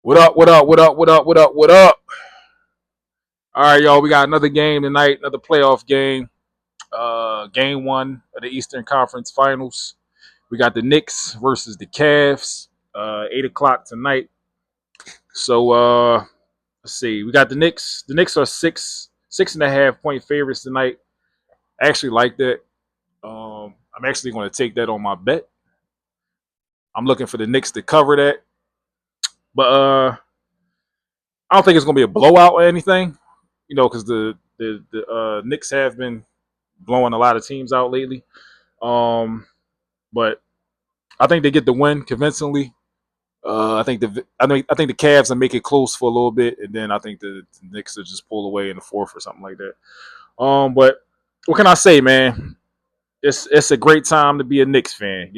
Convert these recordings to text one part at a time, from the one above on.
What up? What up? What up? What up? What up? What up? All right, y'all. We got another game tonight, another playoff game. Game one of the Eastern Conference Finals. We got the Knicks versus the Cavs. 8 o'clock tonight. So let's see. We got the Knicks. The Knicks are 6.5 point favorites tonight. I actually like that. I'm actually going to take that on my bet. I'm looking for the Knicks to cover that, but I don't think it's going to be a blowout or anything. Because the Knicks have been blowing a lot of teams out lately. But I think they get the win convincingly. I think the Cavs will make it close for a little bit, and then I think the Knicks will just pull away in the fourth or something like that. But what can I say, man? It's a great time to be a Knicks fan.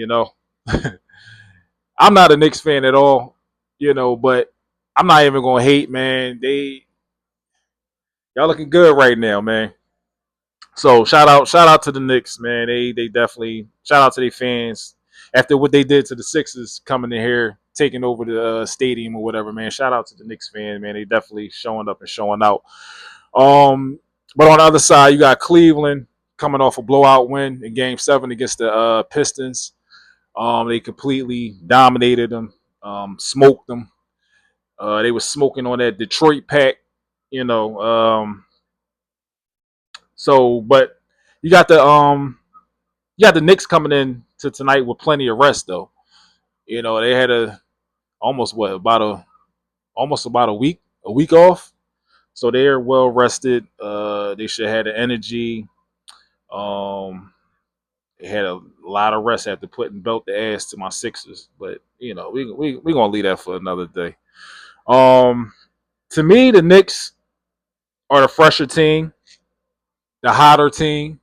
I'm not a Knicks fan at all. But I'm not even gonna hate, man. Y'all looking good right now, man. So shout out to the Knicks, man. They definitely shout out to their fans after what they did to the Sixers coming in here, taking over the stadium or whatever, man. Shout out to the Knicks fan, man. They definitely showing up and showing out. But on the other side, you got Cleveland coming off a blowout win in Game 7 against the Pistons. They completely dominated them, smoked them. They were smoking on that Detroit pack, you know. But you got the Knicks coming in to tonight with plenty of rest though. They had almost what about a week off, so they're well rested. They should have the energy. Um, they had a lot of rest after putting belt the ass to my Sixers, but we gonna leave that for another day. Um, to me, the Knicks are the fresher team, the hotter team,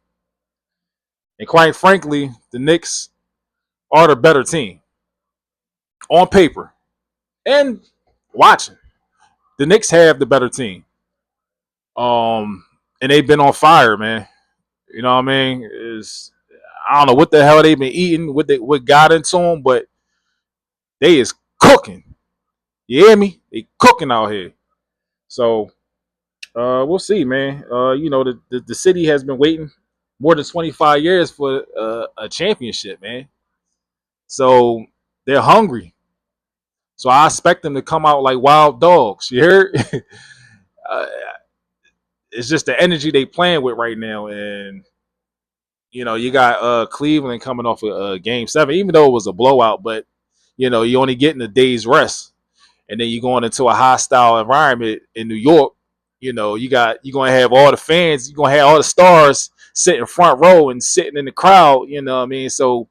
and quite frankly, the Knicks are the better team on paper and watching. The Knicks have the better team. And they've been on fire, man. You know what I mean? I don't know what the hell they've been eating, what got into them, but they is cooking. You hear me? They cooking out here. So we'll see, man. The city has been waiting more than 25 years for a championship, man. So they're hungry. So I expect them to come out like wild dogs. You heard? uh, it's just the energy they playing with right now, and you got Cleveland coming off of Game 7, even though it was a blowout, but you only getting a day's rest, and then you're going into a hostile environment in New York. You're gonna have all the fans, you're gonna have all the stars sitting front row and sitting in the crowd. You know what I mean? So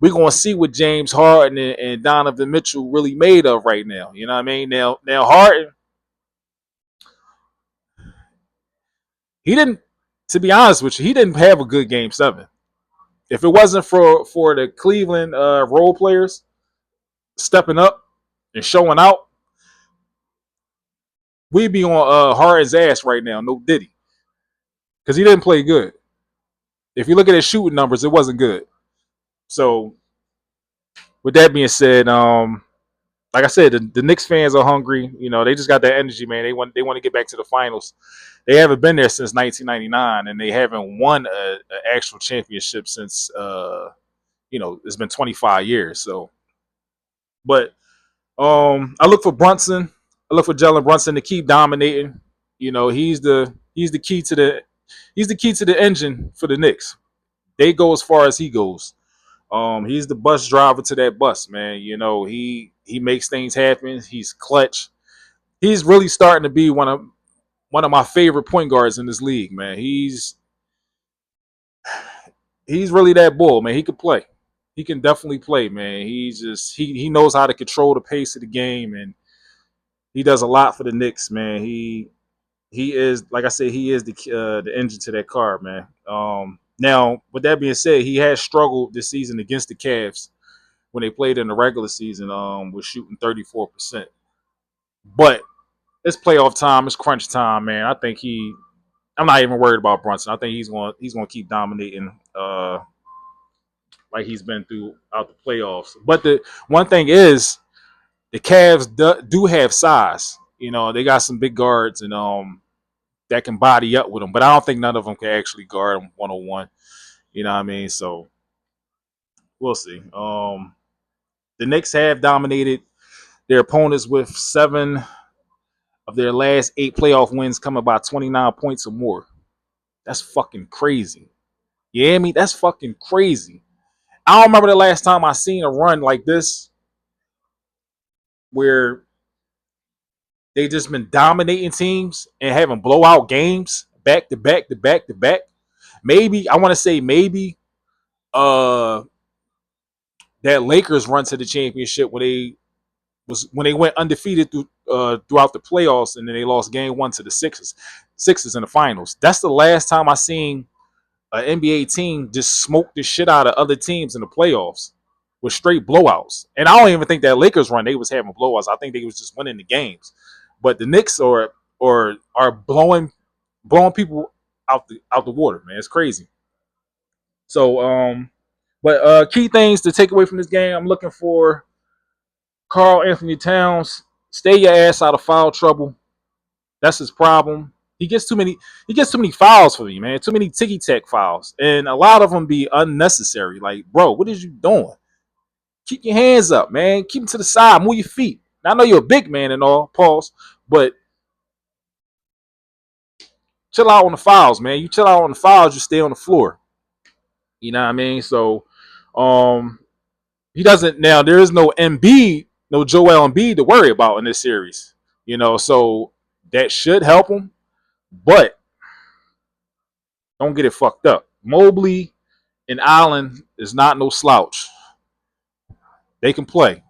we're gonna see what James Harden and Donovan Mitchell really made of right now. You know what I mean? Now Harden, he didn't. To be honest with you, he didn't have a good Game 7. If it wasn't for the Cleveland role players stepping up and showing out, we'd be on Harden's ass right now. No Diddy, because he didn't play good. If you look at his shooting numbers, it wasn't good. So with that being said, like I said, the Knicks fans are hungry. They just got that energy, man. They want to get back to the finals. They haven't been there since 1999, and they haven't won an actual championship since it's been 25 years. So, but I look for Brunson. I look for Jalen Brunson to keep dominating. He's the key to the engine for the Knicks. They go as far as he goes. He's the bus driver to that bus, man. He makes things happen. He's clutch. He's really starting to be one of my favorite point guards in this league, man. He's really that bull, man. He can play. He can definitely play, man. He knows how to control the pace of the game, and he does a lot for the Knicks, man. He is, like I said, he is the engine to that car, man. Now, with that being said, he has struggled this season against the Cavs when they played in the regular season. Was shooting 34%, but it's playoff time. It's crunch time, man. I'm not even worried about Brunson. I think he's going to keep dominating like he's been throughout the playoffs. But the one thing is, The Cavs do have size. They got some big guards and that can body up with them, but I don't think none of them can actually guard them 1-on-1. You know what I mean? So we'll see. The Knicks have dominated their opponents with 7 of their last 8 playoff wins coming by 29 points or more. That's fucking crazy. You hear me? That's fucking crazy. I don't remember the last time I seen a run like this where they just been dominating teams and having blowout games back to back to back to back. Maybe I want to say maybe uh that Lakers run to the championship when they went undefeated throughout the playoffs and then they lost game 1 to the Sixers in the finals. That's the last time I seen an NBA team just smoke the shit out of other teams in the playoffs with straight blowouts. And I don't even think that Lakers run they was having blowouts. I think they was just winning the games. But the Knicks are blowing people out the water, man. It's crazy. So but key things to take away from this game, I'm looking for Carl Anthony Towns, stay your ass out of foul trouble. That's his problem. He gets too many fouls for me, man. Too many ticky tack fouls, and a lot of them be unnecessary. Like, bro, what is you doing? Keep your hands up, man. Keep them to the side. Move your feet. Now, I know you're a big man and all, pause, but chill out on the fouls, man. You chill out on the fouls, you stay on the floor. You know what I mean? So, he doesn't now. There is no Embiid, no Joel Embiid to worry about in this series. So that should help him, but don't get it fucked up. Mobley and Allen is not no slouch. They can play.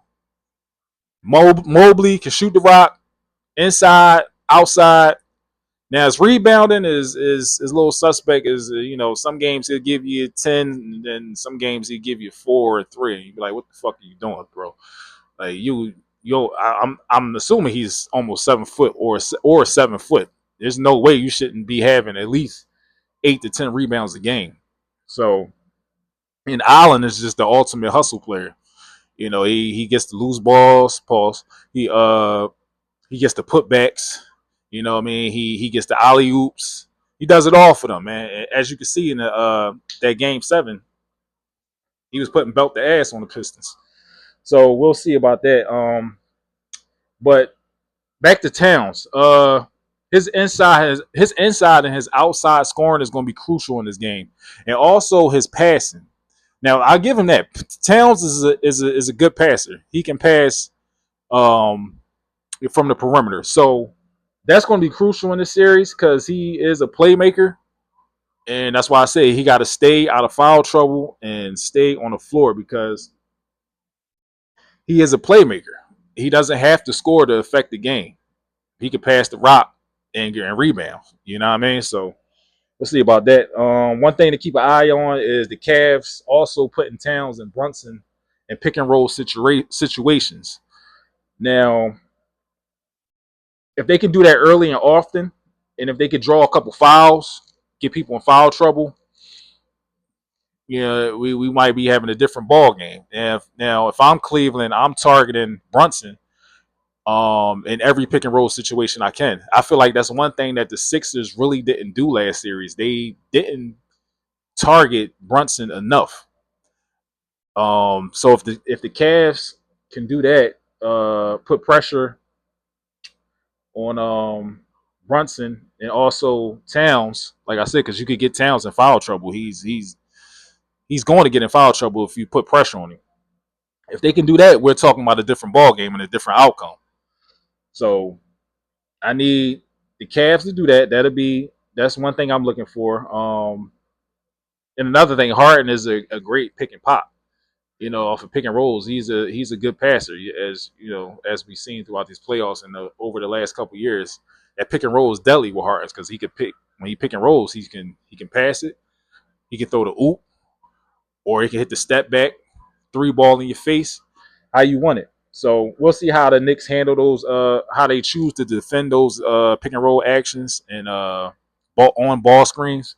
Mobley can shoot the rock inside, outside. Now his rebounding is a little suspect. Some games he'll give you 10, and then some games he'll give you 4 or 3. You be like, what the fuck are you doing, bro? Like I'm assuming he's almost 7 foot or 7 foot. There's no way you shouldn't be having at least 8 to 10 rebounds a game. So, and Allen is just the ultimate hustle player. He gets the loose balls, pause. He gets the putbacks. You know what I mean? He gets the alley oops. He does it all for them, man. As you can see in that game 7, he was putting belt to ass on the Pistons. So we'll see about that. But back to Towns. His inside and his outside scoring is going to be crucial in this game, and also his passing. Now I give him that. Towns is a good passer. He can pass from the perimeter, so that's going to be crucial in this series because he is a playmaker, and that's why I say he got to stay out of foul trouble and stay on the floor because he is a playmaker. He doesn't have to score to affect the game. He could pass the rock and rebound. You know what I mean? So we'll see about that. One thing to keep an eye on is the Cavs also putting Towns and Brunson in pick and roll situations. Now, if they can do that early and often, and if they could draw a couple fouls, get people in foul trouble, we might be having a different ball game. If I'm Cleveland, I'm targeting Brunson in every pick and roll situation I can. I feel like that's one thing that the Sixers really didn't do last series. They didn't target Brunson enough. So if the Cavs can do that, put pressure on Brunson and also Towns, like I said, because you could get Towns in foul trouble. He's going to get in foul trouble if you put pressure on him. If they can do that, we're talking about a different ball game and a different outcome. So I need the Cavs to do that. That's one thing I'm looking for. And another thing, Harden is a great pick and pop. Off of pick and rolls, he's a good passer, as we've seen throughout these playoffs and over the last couple of years. That pick and roll is deadly with Harden because he could pick when he pick and rolls, he can pass it, he can throw the oop, or he can hit the step back, 3 ball in your face, how you want it. So we'll see how the Knicks handle those, how they choose to defend those pick and roll actions and ball screens.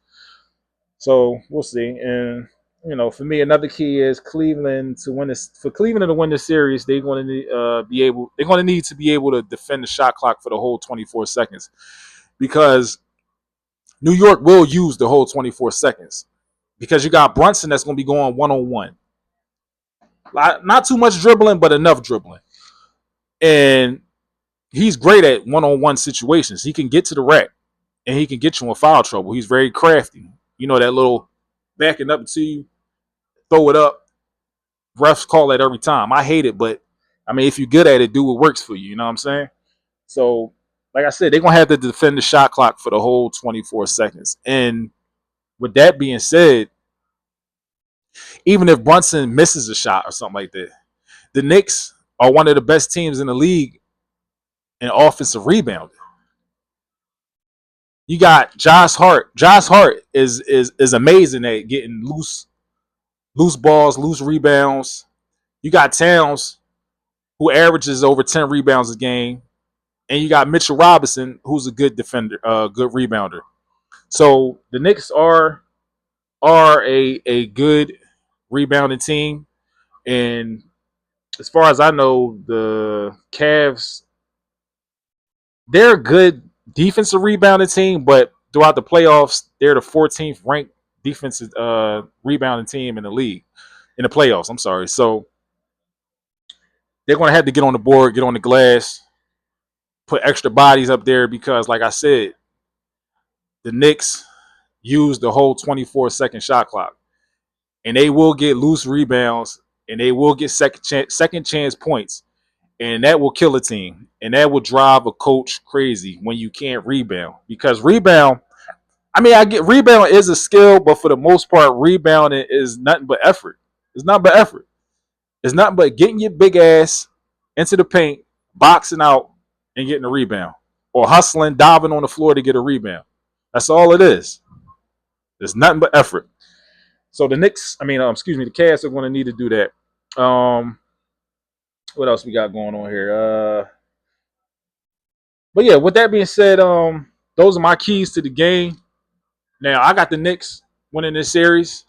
So we'll see. And For me, another key is Cleveland to win this. For Cleveland to win this series, they're going to be able. They're going to need to be able to defend the shot clock for the whole 24 seconds, because New York will use the whole 24 seconds, because you got Brunson that's going to be going 1-on-1. Not too much dribbling, but enough dribbling, and he's great at 1-on-1 situations. He can get to the rack, and he can get you in foul trouble. He's very crafty. That little backing up to you, throw it up. Refs call that every time. I hate it, but I mean, if you're good at it, do what works for you. You know what I'm saying? So, like I said, they're gonna have to defend the shot clock for the whole 24 seconds. And with that being said, even if Brunson misses a shot or something like that, the Knicks are one of the best teams in the league in offensive rebounding. You got Josh Hart. Josh Hart is amazing at getting loose balls, loose rebounds. You got Towns, who averages over 10 rebounds a game, and you got Mitchell Robinson, who's a good defender, good rebounder. So the Knicks are a good rebounding team, and as far as I know, the Cavs, they're a good defensive rebounding team, but throughout the playoffs, they're the 14th ranked defensive rebounding team in the league in the playoffs. I'm sorry, so they're going to have to get on the board, get on the glass, put extra bodies up there, because, like I said, the Knicks use the whole 24-second shot clock, and they will get loose rebounds, and they will get second chance points, and that will kill a team, and that will drive a coach crazy when you can't rebound, because rebound. I mean, I get rebound is a skill, but for the most part, rebounding is nothing but effort. It's not but effort. It's nothing but getting your big ass into the paint, boxing out, and getting a rebound, or hustling, diving on the floor to get a rebound. That's all it is. There's nothing but effort. So the Knicks, the Cavs are going to need to do that. What else we got going on here? But yeah, with that being said, those are my keys to the game. Now I got the Knicks winning this series,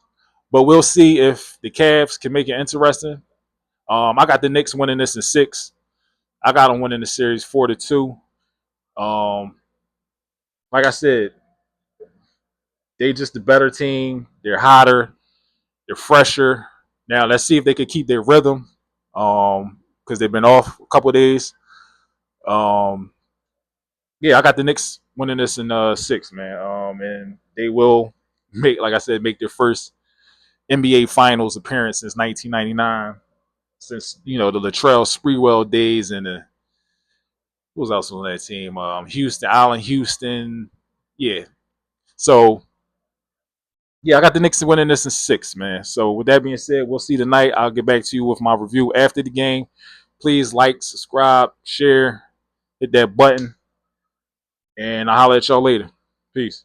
but we'll see if the Cavs can make it interesting. I got the Knicks winning this in 6. I got them winning the series 4-2. Um, like I said, they just the better team. They're hotter. They're fresher. Now let's see if they can keep their rhythm, because they've been off a couple of days. Um, yeah, I got the Knicks winning this in 6, man. And they will like I said, make their first NBA Finals appearance since 1999, since the Latrell Sprewell days, and who was else on that team? Houston, Allen Houston. Yeah. So yeah, I got the Knicks winning this in 6, man. So with that being said, we'll see tonight. I'll get back to you with my review after the game. Please like, subscribe, share, hit that button, and I'll holler at y'all later. Peace.